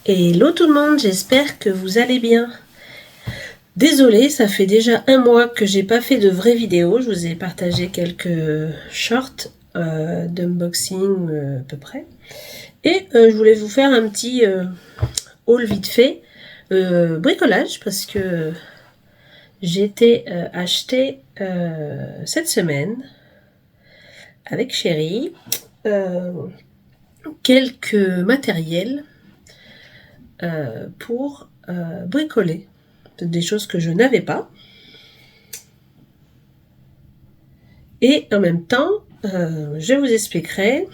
Hello tout le monde, j'espère que vous allez bien. Désolée, ça fait déjà un mois que j'ai pas fait de vraies vidéos. Je vous ai partagé quelques shorts d'unboxing à peu près. Et je voulais vous faire un petit haul vite fait, bricolage, parce que j'ai été acheter cette semaine avec Chérie quelques matériels pour bricoler. Des choses que je n'avais pas. Et en même temps, je vous expliquerai.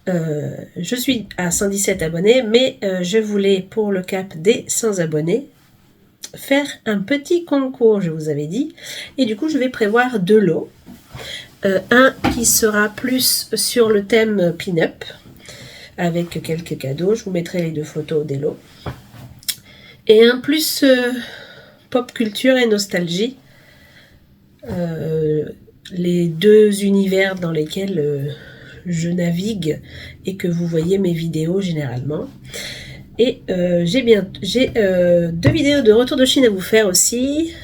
Je suis à 117 abonnés, mais je voulais, pour le cap des 100 abonnés, faire un petit concours, je vous avais dit. Et du coup, je vais prévoir deux lots. Un qui sera plus sur le thème pin-up, avec quelques cadeaux. Je vous mettrai les deux photos des lots. Et un plus pop culture et nostalgie. Les deux univers dans lesquels je navigue et que vous voyez mes vidéos généralement. Et j'ai deux vidéos de retour de Chine à vous faire aussi.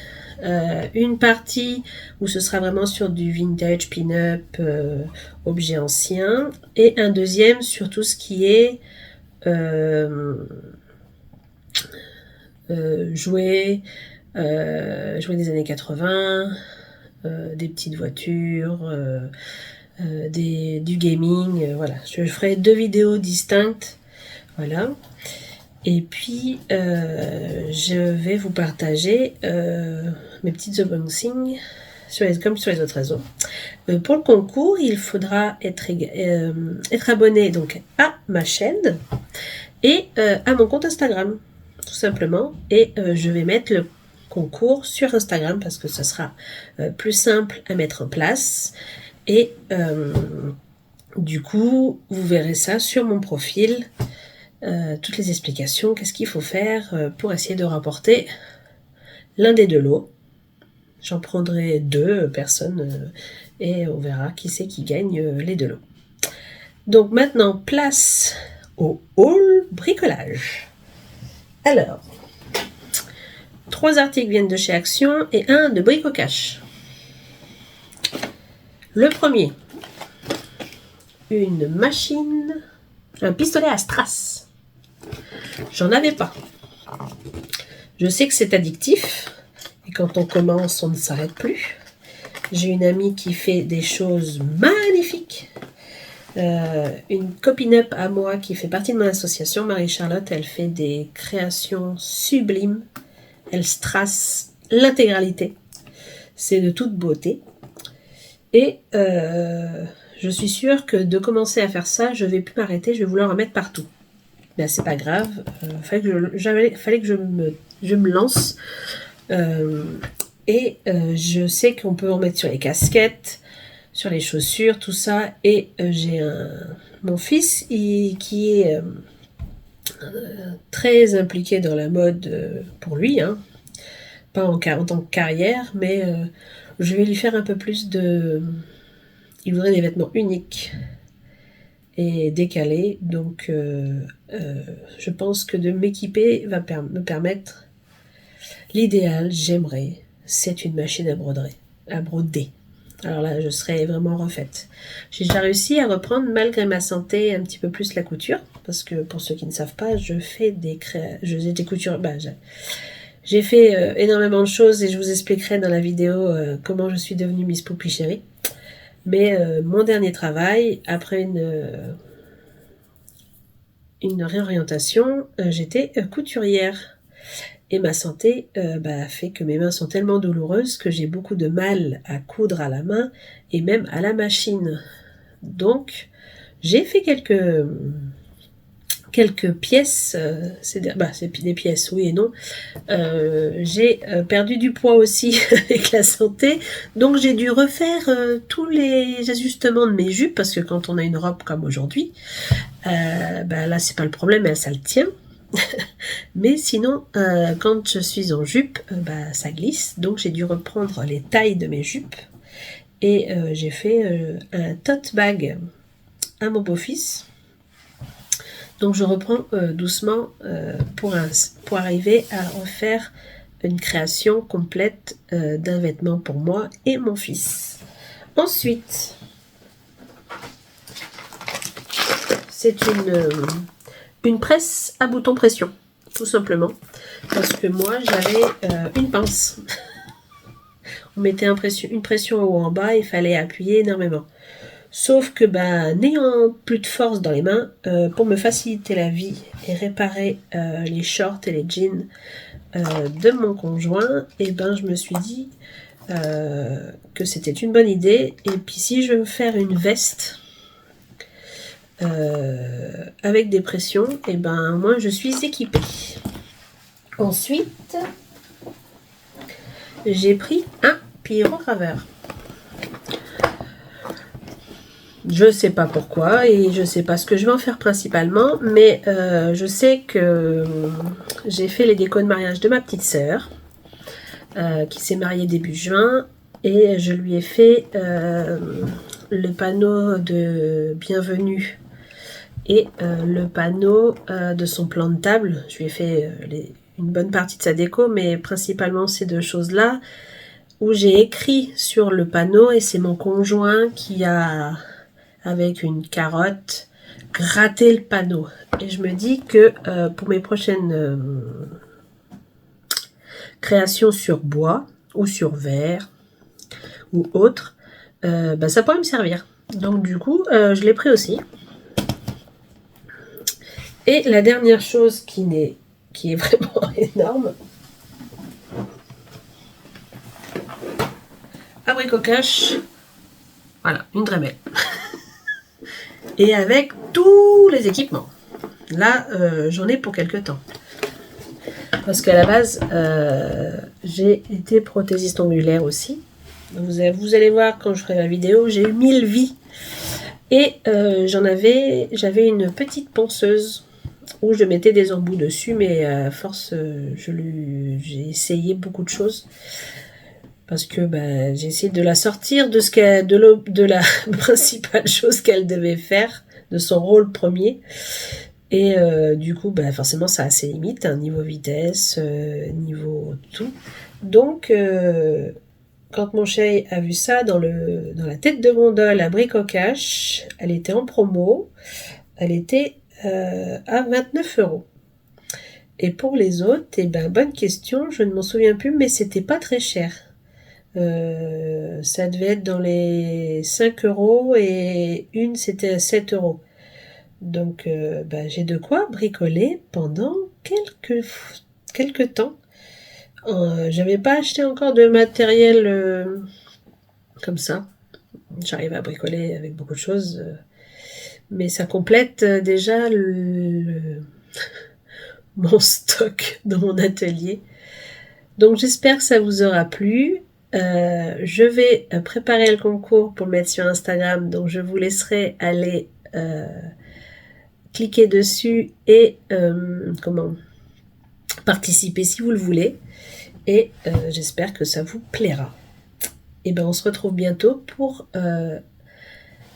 Une partie où ce sera vraiment sur du vintage, pin-up, objets anciens. Et un deuxième sur tout ce qui est jouets des années 80, des petites voitures, du gaming, voilà. Je ferai deux vidéos distinctes, voilà. Et puis, je vais vous partager mes petites unboxings comme sur les autres réseaux. Pour le concours, il faudra être abonné donc à ma chaîne et à mon compte Instagram, tout simplement. Et je vais mettre le concours sur Instagram parce que ce sera plus simple à mettre en place. Et du coup, vous verrez ça sur mon profil. Toutes les explications, qu'est-ce qu'il faut faire pour essayer de rapporter l'un des deux lots. J'en prendrai deux personnes et on verra qui c'est qui gagne les deux lots. Donc maintenant, place au haul bricolage. Alors, 3 articles viennent de chez Action et un de Brico Cash. Le premier, une machine, un pistolet à strass. J'en avais pas. Je sais que c'est addictif et quand on commence, on ne s'arrête plus. J'ai une amie qui fait des choses magnifiques. Une copine up à moi qui fait partie de mon association, Marie-Charlotte, elle fait des créations sublimes. Elle strasse l'intégralité. C'est de toute beauté. Et je suis sûre que de commencer à faire ça, je ne vais plus m'arrêter, je vais vouloir en mettre partout. Ben, c'est pas grave, fallait que je me lance. Je sais qu'on peut en mettre sur les casquettes, sur les chaussures, tout ça. Et j'ai mon fils qui est très impliqué dans la mode pour lui, hein. Pas en tant que carrière, mais je vais lui faire un peu plus de... Il voudrait des vêtements uniques et décalés, donc je pense que de m'équiper va me permettre... L'idéal, j'aimerais, c'est une machine à broder. Alors là, je serais vraiment refaite. J'ai déjà réussi à reprendre, malgré ma santé, un petit peu plus la couture, parce que pour ceux qui ne savent pas, je fais des coutures... j'ai fait énormément de choses et je vous expliquerai dans la vidéo comment je suis devenue Miss Poupie Chérie. Mais mon dernier travail, après une réorientation, j'étais couturière. Et ma santé fait que mes mains sont tellement douloureuses que j'ai beaucoup de mal à coudre à la main et même à la machine. Donc, j'ai fait quelques pièces, c'est des pièces, oui et non. J'ai perdu du poids aussi avec la santé, donc j'ai dû refaire tous les ajustements de mes jupes, parce que quand on a une robe comme aujourd'hui, là c'est pas le problème, ça le tient. Mais sinon, quand je suis en jupe, ça glisse, donc j'ai dû reprendre les tailles de mes jupes et j'ai fait un tote bag à mon beau-fils. Donc je reprends doucement pour arriver à refaire une création complète d'un vêtement pour moi et mon fils. Ensuite, c'est une presse à bouton pression, tout simplement. Parce que moi, j'avais une pince. On mettait une pression en haut en bas, il fallait appuyer énormément. Sauf que n'ayant plus de force dans les mains, pour me faciliter la vie et réparer les shorts et les jeans de mon conjoint, je me suis dit que c'était une bonne idée. Et puis si je veux faire une veste avec des pressions, moi je suis équipée. Ensuite, j'ai pris un pyrograveur. Je sais pas pourquoi et je sais pas ce que je vais en faire principalement, mais je sais que j'ai fait les décos de mariage de ma petite sœur qui s'est mariée début juin et je lui ai fait le panneau de bienvenue et le panneau de son plan de table. Je lui ai fait une bonne partie de sa déco, mais principalement ces deux choses-là où j'ai écrit sur le panneau et c'est mon conjoint qui a, avec une carotte, gratté le panneau. Et je me dis que pour mes prochaines créations sur bois ou sur verre ou autre, ça pourrait me servir. Donc du coup, je l'ai pris aussi. Et la dernière chose qui est vraiment énorme, abricot-cache, voilà, une Dremel. Et avec tous les équipements. Là, j'en ai pour quelques temps. Parce qu'à la base, j'ai été prothésiste ongulaire aussi. Vous allez voir quand je ferai la vidéo, j'ai eu 1000 vies. Et j'avais une petite ponceuse où je mettais des embouts dessus, mais à force, j'ai essayé beaucoup de choses. Parce que j'ai essayé de la sortir de la principale chose qu'elle devait faire, de son rôle premier. Et du coup, forcément, ça a ses limites, niveau vitesse, niveau tout. Donc, quand mon chéri a vu ça dans la tête de gondole à Bric-au-Cash, elle était en promo, elle était à 29 €. Et pour les autres, bonne question, je ne m'en souviens plus, mais c'était pas très cher. Ça devait être dans les 5 € et une c'était à 7 €. Donc j'ai de quoi bricoler pendant quelques temps. J'avais pas acheté encore de matériel comme ça. J'arrive à bricoler avec beaucoup de choses, mais ça complète déjà mon stock dans mon atelier. Donc j'espère que ça vous aura plu. Je vais préparer le concours pour le mettre sur Instagram, donc je vous laisserai aller cliquer dessus et participer si vous le voulez. Et j'espère que ça vous plaira. Et on se retrouve bientôt pour...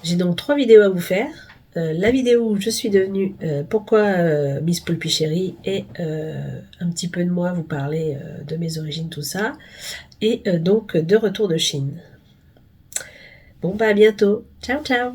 j'ai donc 3 vidéos à vous faire. La vidéo où je suis devenue pourquoi Miss Poulpi Chérie et un petit peu de moi, vous parler de mes origines, tout ça. Et donc de retour de Chine. Bon à bientôt. Ciao ciao.